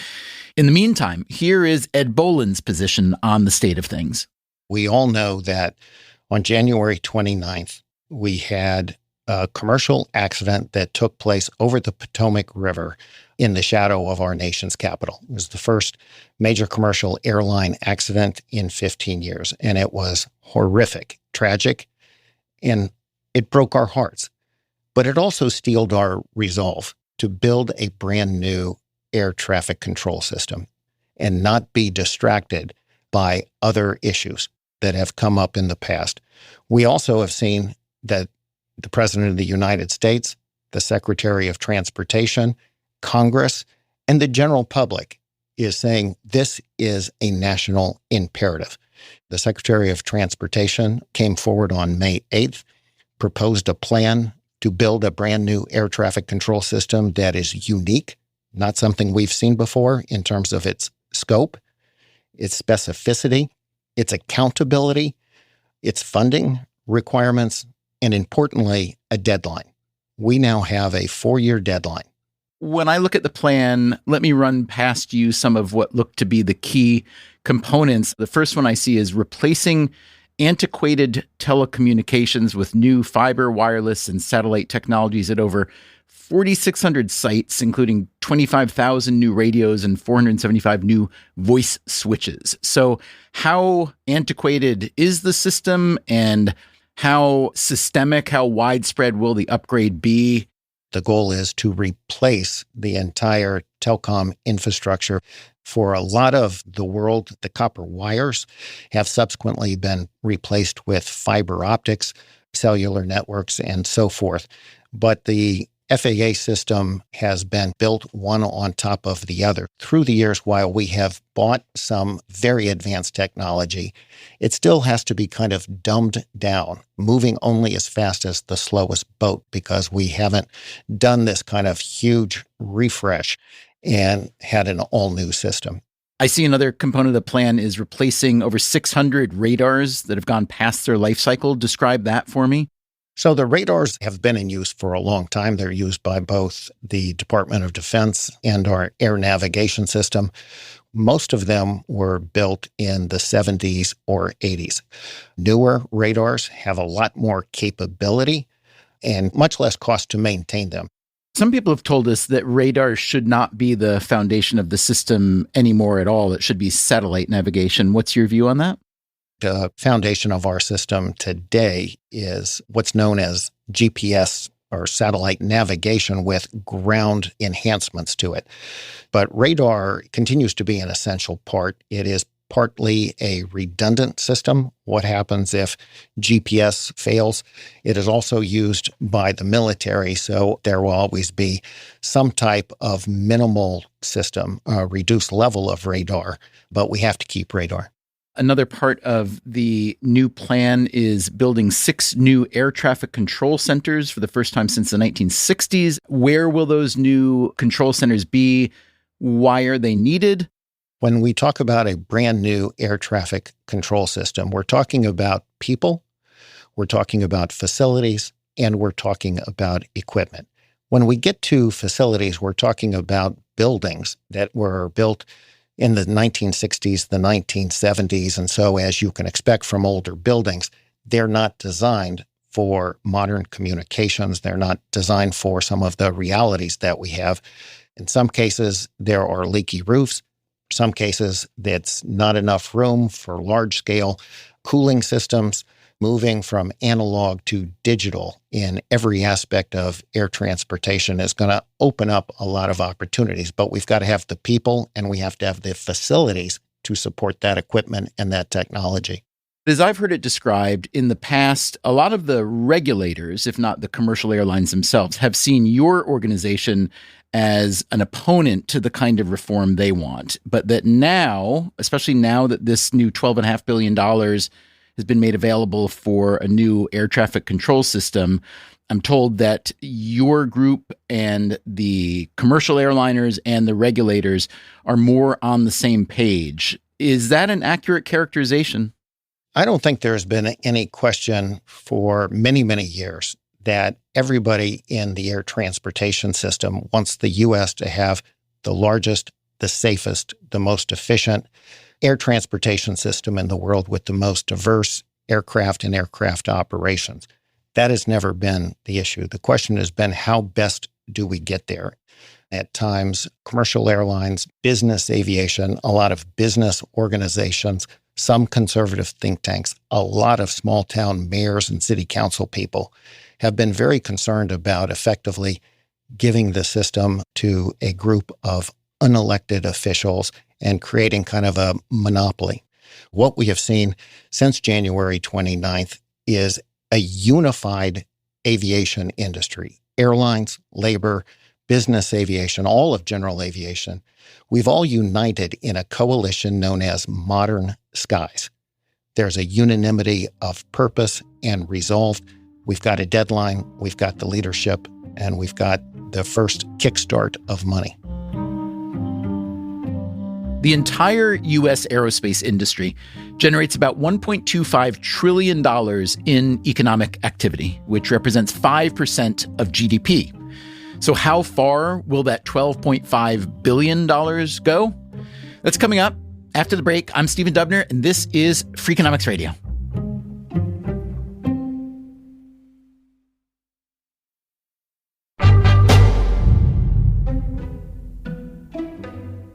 In the meantime, here is Ed Bolin's position on the state of things. We all know that on January 29th, we had a commercial accident that took place over the Potomac River in the shadow of our nation's capital. It was the first major commercial airline accident in 15 years, and it was horrific, tragic, and it broke our hearts. But it also steeled our resolve to build a brand new air traffic control system and not be distracted by other issues that have come up in the past. We also have seen that the President of the United States, the Secretary of Transportation, Congress, and the general public is saying this is a national imperative. The Secretary of Transportation came forward on May 8th, proposed a plan to build a brand new air traffic control system that is unique, not something we've seen before in terms of its scope, its specificity, its accountability, its funding requirements, and importantly, a deadline. We now have a 4-year deadline. When I look at the plan, let me run past you some of what look to be the key components. The first one I see is replacing antiquated telecommunications with new fiber, wireless, and satellite technologies at over 4,600 sites, including 25,000 new radios and 475 new voice switches. So how antiquated is the system, and how systemic, how widespread will the upgrade be? The goal is to replace the entire telecom infrastructure. For a lot of the world, the copper wires have subsequently been replaced with fiber optics, cellular networks, and so forth. But the FAA system has been built one on top of the other. Through the years, while we have bought some very advanced technology, it still has to be kind of dumbed down, moving only as fast as the slowest boat, because we haven't done this kind of huge refresh and had an all-new system. I see another component of the plan is replacing over 600 radars that have gone past their life cycle. Describe that for me. So the radars have been in use for a long time. They're used by both the Department of Defense and our air navigation system. Most of them were built in the 70s or 80s. Newer radars have a lot more capability and much less cost to maintain them. Some people have told us that radar should not be the foundation of the system anymore at all. It should be satellite navigation. What's your view on that? The foundation of our system today is what's known as GPS or satellite navigation with ground enhancements to it. But radar continues to be an essential part. It is partly a redundant system. What happens if GPS fails? It is also used by the military, so there will always be some type of minimal system, a reduced level of radar, but we have to keep radar. Another part of the new plan is building 6 new air traffic control centers for the first time since the 1960s. Where will those new control centers be? Why are they needed? When we talk about a brand new air traffic control system, we're talking about people, we're talking about facilities, and we're talking about equipment. When we get to facilities, we're talking about buildings that were built in the 1960s, the 1970s. And so, as you can expect from older buildings, they're not designed for modern communications. They're not designed for some of the realities that we have. In some cases, there are leaky roofs. Some cases, that's not enough room for large-scale cooling systems. Moving from analog to digital in every aspect of air transportation is going to open up a lot of opportunities, but we've got to have the people and we have to have the facilities to support that equipment and that technology. As I've heard it described in the past, a lot of the regulators, if not the commercial airlines themselves, have seen your organization as an opponent to the kind of reform they want. But that now, especially now that this new $12.5 billion has been made available for a new air traffic control system, I'm told that your group and the commercial airliners and the regulators are more on the same page. Is that an accurate characterization? I don't think there's been any question for many, many years that everybody in the air transportation system wants the U.S. to have the largest, the safest, the most efficient air transportation system in the world with the most diverse aircraft and aircraft operations. That has never been the issue. The question has been, how best do we get there? At times, commercial airlines, business aviation, a lot of business organizations, some conservative think tanks, a lot of small town mayors and city council people have been very concerned about effectively giving the system to a group of unelected officials and creating kind of a monopoly. What we have seen since January 29th is a unified aviation industry, airlines, labor, business aviation, all of general aviation. We've all united in a coalition known as Modern Skies. There's a unanimity of purpose and resolve. We've got a deadline, we've got the leadership, and we've got the first kickstart of money. The entire U.S. aerospace industry generates about $1.25 trillion in economic activity, which represents 5% of GDP. So how far will that $12.5 billion go? That's coming up after the break. I'm Stephen Dubner, and this is Freakonomics Radio.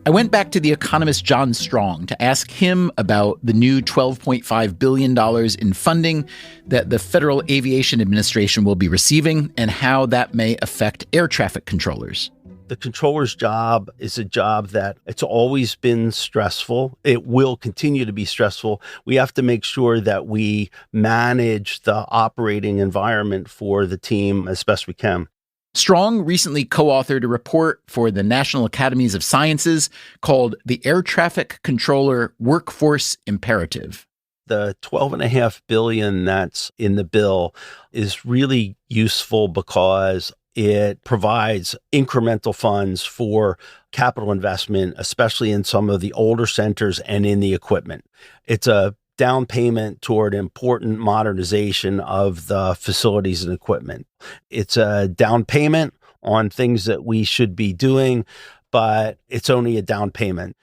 I went back to the economist John Strong to ask him about the new $12.5 billion in funding that the Federal Aviation Administration will be receiving and how that may affect air traffic controllers. The controller's job is a job that it's always been stressful. It will continue to be stressful. We have to make sure that we manage the operating environment for the team as best we can. Strong recently co-authored a report for the National Academies of Sciences called The Air Traffic Controller Workforce Imperative. The $12.5 billion that's in the bill is really useful because it provides incremental funds for capital investment, especially in some of the older centers and in the equipment. It's a down payment toward important modernization of the facilities and equipment. It's a down payment on things that we should be doing, but it's only a down payment.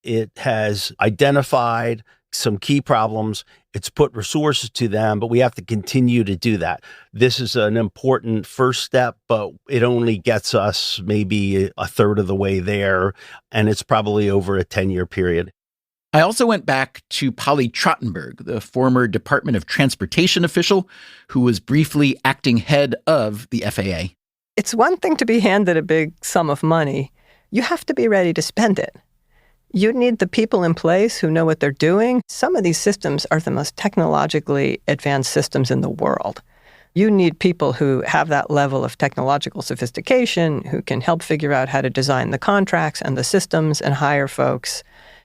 It has identified some key problems. It's put resources to them, but we have to continue to do that. This is an important first step, but it only gets us maybe a third of the way there, and it's probably over a 10-year period. I also went back to Polly Trottenberg, the former Department of Transportation official who was briefly acting head of the FAA. It's one thing to be handed a big sum of money. You have to be ready to spend it. You need the people in place who know what they're doing. Some of these systems are the most technologically advanced systems in the world. You need people who have that level of technological sophistication, who can help figure out how to design the contracts and the systems and hire folks.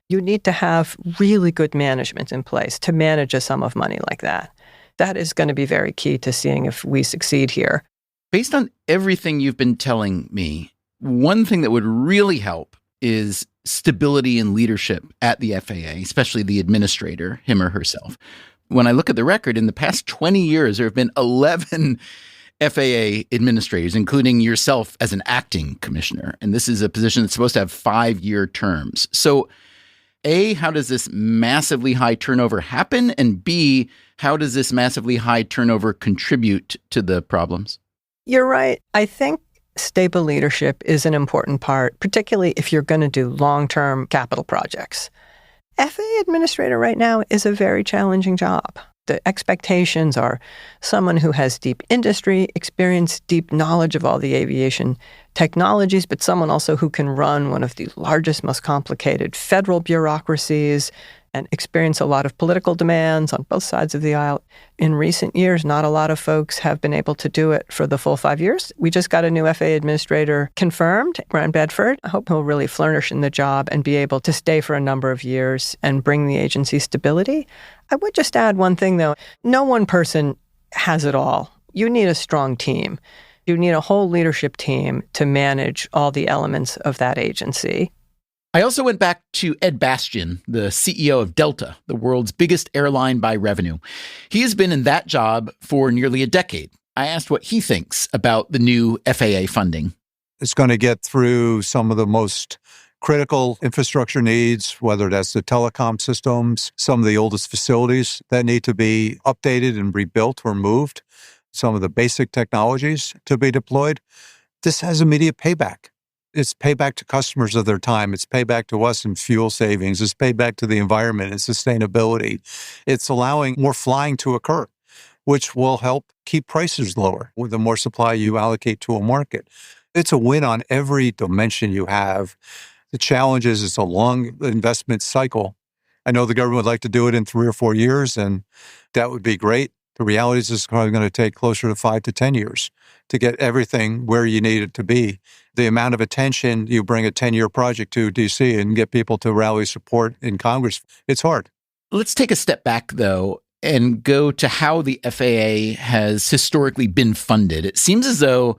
You need to have really good management in place to manage a sum of money like that. That is going to be very key to seeing if we succeed here. Based on everything you've been telling me, one thing that would really help is stability and leadership at the FAA, especially the administrator, him or herself. When I look at the record, in the past 20 years, there have been 11 FAA administrators, including yourself as an acting commissioner. And this is a position that's supposed to have 5-year terms. So A, how does this massively high turnover happen? And B, how does this massively high turnover contribute to the problems? You're right. I think stable leadership is an important part, particularly if you're going to do long-term capital projects. FAA administrator right now is a very challenging job. The expectations are someone who has deep industry experience, deep knowledge of all the aviation technologies, but someone also who can run one of the largest, most complicated federal bureaucracies and experience a lot of political demands on both sides of the aisle. In recent years, not a lot of folks have been able to do it for the full 5 years. We just got a new FAA administrator confirmed, Brian Bedford. I hope he'll really flourish in the job and be able to stay for a number of years and bring the agency stability. I would just add one thing, though. No one person has it all. You need a strong team. You need a whole leadership team to manage all the elements of that agency. I also went back to Ed Bastian, the CEO of Delta, the world's biggest airline by revenue. He has been in that job for nearly a decade. I asked what he thinks about the new FAA funding. It's going to get through some of the most critical infrastructure needs, whether that's the telecom systems, some of the oldest facilities that need to be updated and rebuilt or moved, some of the basic technologies to be deployed. This has immediate payback. It's payback to customers of their time. It's payback to us in fuel savings. It's payback to the environment and sustainability. It's allowing more flying to occur, which will help keep prices lower with the more supply you allocate to a market. It's a win on every dimension you have. The challenge is it's a long investment cycle. I know the government would like to do it in 3 or 4 years, and that would be great. The reality is it's probably going to take closer to 5 to 10 years to get everything where you need it to be. The amount of attention you bring a 10-year project to DC and get people to rally support in Congress, it's hard. Let's take a step back, though, and go to how the FAA has historically been funded. It seems as though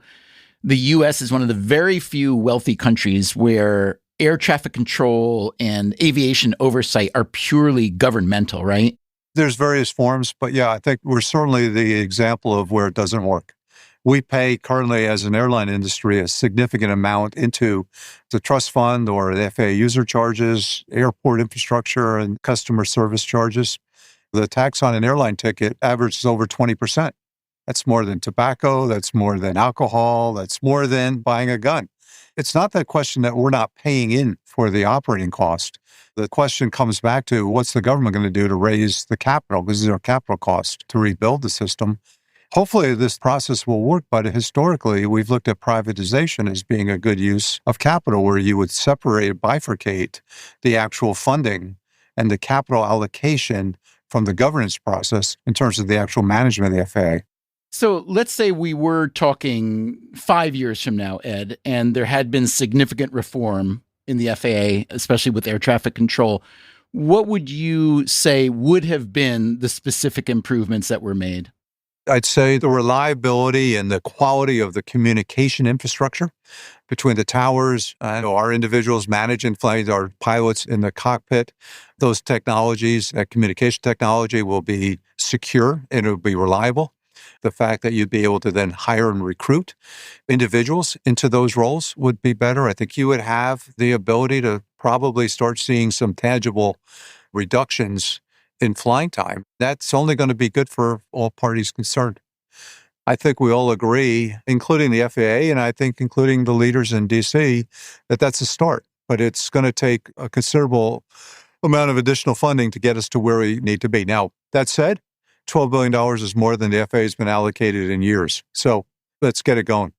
the U.S. is one of the very few wealthy countries where air traffic control and aviation oversight are purely governmental, right? There's various forms, but yeah, I think we're certainly the example of where it doesn't work. We pay currently as an airline industry a significant amount into the trust fund or the FAA user charges, airport infrastructure, and customer service charges. The tax on an airline ticket averages over 20%. That's more than tobacco, that's more than alcohol, that's more than buying a gun. It's not that question that we're not paying in for the operating cost. The question comes back to what's the government going to do to raise the capital, because these are capital costs to rebuild the system. Hopefully this process will work, but historically we've looked at privatization as being a good use of capital where you would separate, bifurcate the actual funding and the capital allocation from the governance process in terms of the actual management of the FAA. So let's say we were talking 5 years from now, Ed, and there had been significant reform in the FAA, especially with air traffic control. What would you say would have been the specific improvements that were made? I'd say the reliability and the quality of the communication infrastructure between the towers and our individuals managing flights, our pilots in the cockpit, those technologies, that communication technology will be secure and it will be reliable. The fact that you'd be able to then hire and recruit individuals into those roles would be better. I think you would have the ability to probably start seeing some tangible reductions in flying time. That's only going to be good for all parties concerned. I think we all agree, including the FAA, and I think including the leaders in D.C., that that's a start. But it's going to take a considerable amount of additional funding to get us to where we need to be. Now, that said, $12 billion is more than the FAA has been allocated in years. So let's get it going.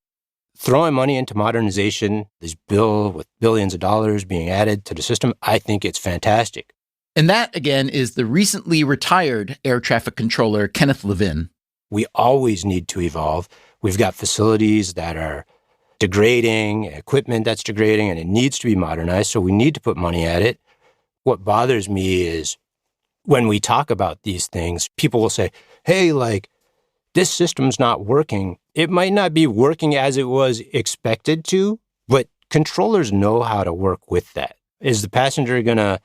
Throwing money into modernization, this bill with billions of dollars being added to the system, I think it's fantastic. And that, again, is the recently retired air traffic controller, Kenneth Levin. We always need to evolve. We've got facilities that are degrading, equipment that's degrading, and it needs to be modernized, so we need to put money at it. What bothers me is when we talk about these things, people will say, hey, like, this system's not working. It might not be working as it was expected to, but controllers know how to work with that. Is the passenger going to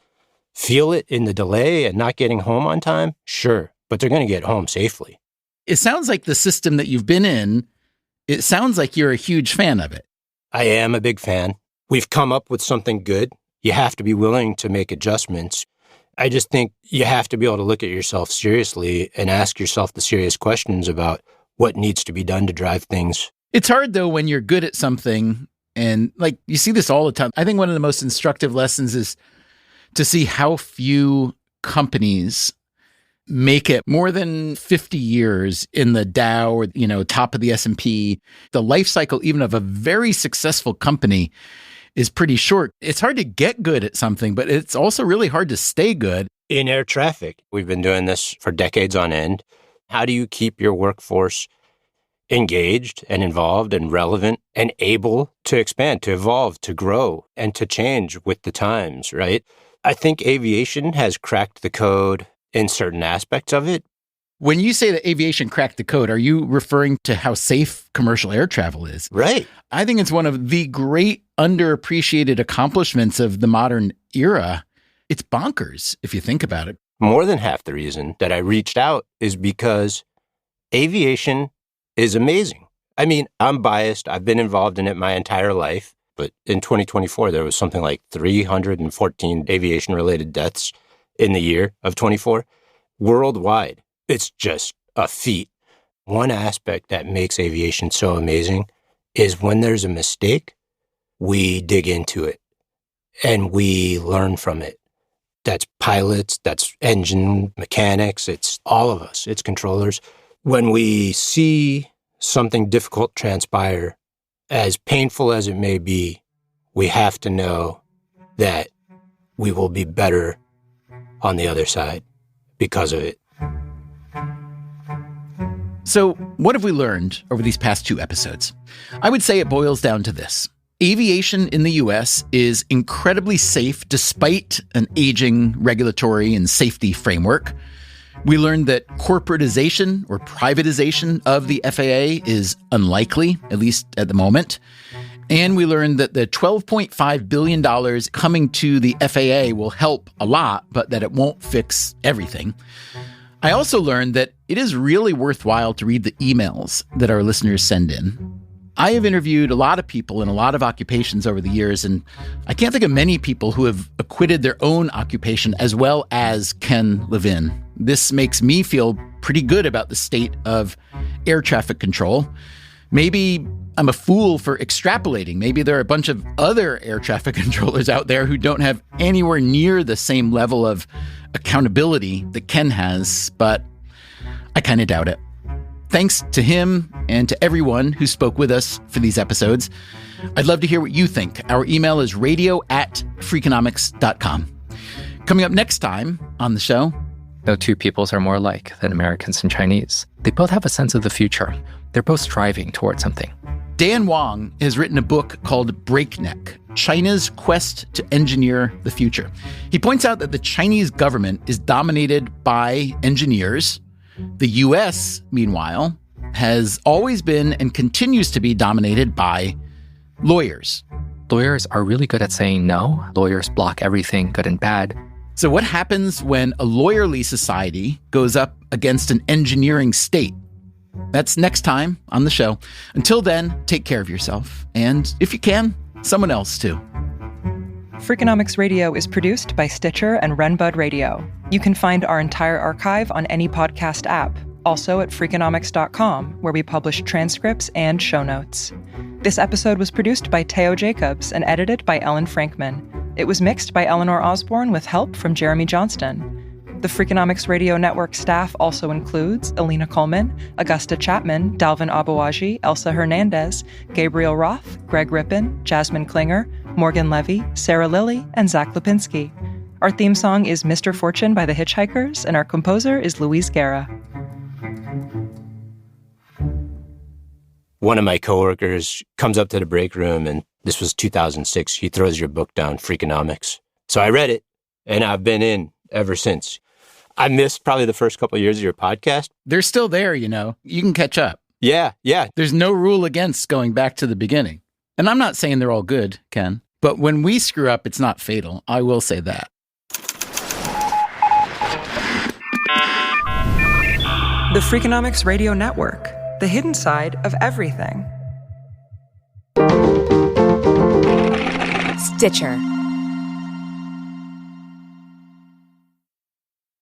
feel it in the delay and not getting home on time? Sure, but they're going to get home safely. It sounds like the system that you've been in, it sounds like you're a huge fan of it. I am a big fan. We've come up with something good. You have to be willing to make adjustments. I just think you have to be able to look at yourself seriously and ask yourself the serious questions about what needs to be done to drive things. It's hard, though, when you're good at something, and like you see this all the time. I think one of the most instructive lessons is to see how few companies make it more than 50 years in the Dow or, top of the S&P. The life cycle, even of a very successful company, is pretty short. It's hard to get good at something, but it's also really hard to stay good. In air traffic, we've been doing this for decades on end. How do you keep your workforce engaged and involved and relevant and able to expand, to evolve, to grow, and to change with the times, right? I think aviation has cracked the code in certain aspects of it. When you say that aviation cracked the code, are you referring to how safe commercial air travel is? Right. I think it's one of the great underappreciated accomplishments of the modern era. It's bonkers if you think about it. More than half the reason that I reached out is because aviation is amazing. I mean, I'm biased. I've been involved in it my entire life. But in 2024, there was something like 314 aviation-related deaths in the year of 24 worldwide. It's just a feat. One aspect that makes aviation so amazing is when there's a mistake, we dig into it and we learn from it. That's pilots, that's engine mechanics, it's all of us, it's controllers. When we see something difficult transpire, as painful as it may be, we have to know that we will be better on the other side because of it. So, what have we learned over these past 2 episodes? I would say it boils down to this. Aviation in the U.S. is incredibly safe despite an aging regulatory and safety framework. We learned that corporatization or privatization of the FAA is unlikely, at least at the moment. And we learned that the $12.5 billion coming to the FAA will help a lot, but that it won't fix everything. I also learned that it is really worthwhile to read the emails that our listeners send in. I have interviewed a lot of people in a lot of occupations over the years, and I can't think of many people who have acquitted their own occupation as well as Ken Levin. This makes me feel pretty good about the state of air traffic control. Maybe I'm a fool for extrapolating. Maybe there are a bunch of other air traffic controllers out there who don't have anywhere near the same level of accountability that Ken has, but I kind of doubt it. Thanks to him and to everyone who spoke with us for these episodes. I'd love to hear what you think. Our email is radio@freakonomics.com. Coming up next time on the show, No two peoples are more alike than Americans and Chinese. They both have a sense of the future. They're both striving towards something. Dan Wang has written a book called Breakneck, China's Quest to Engineer the Future. He points out that the Chinese government is dominated by engineers The U.S., meanwhile, has always been and continues to be dominated by lawyers. Lawyers are really good at saying no. Lawyers block everything, good and bad. So what happens when a lawyerly society goes up against an engineering state? That's next time on the show. Until then, take care of yourself. And if you can, someone else too. Freakonomics Radio is produced by Stitcher and Renbud Radio. You can find our entire archive on any podcast app, also at Freakonomics.com, where we publish transcripts and show notes. This episode was produced by Teo Jacobs and edited by Ellen Frankman. It was mixed by Eleanor Osborne with help from Jeremy Johnston. The Freakonomics Radio Network staff also includes Alina Coleman, Augusta Chapman, Dalvin Abawaji, Elsa Hernandez, Gabriel Roth, Greg Rippin, Jasmine Klinger, Morgan Levy, Sarah Lilly, and Zach Lipinski. Our theme song is Mr. Fortune by the Hitchhikers, and our composer is Luis Guerra. One of my coworkers comes up to the break room, and this was 2006. He throws your book down, Freakonomics. So I read it, and I've been in ever since. I missed probably the first couple of years of your podcast. They're still there, you know. You can catch up. Yeah. There's no rule against going back to the beginning. And I'm not saying they're all good, Ken. But when we screw up, it's not fatal. I will say that. The Freakonomics Radio Network, the hidden side of everything. Stitcher.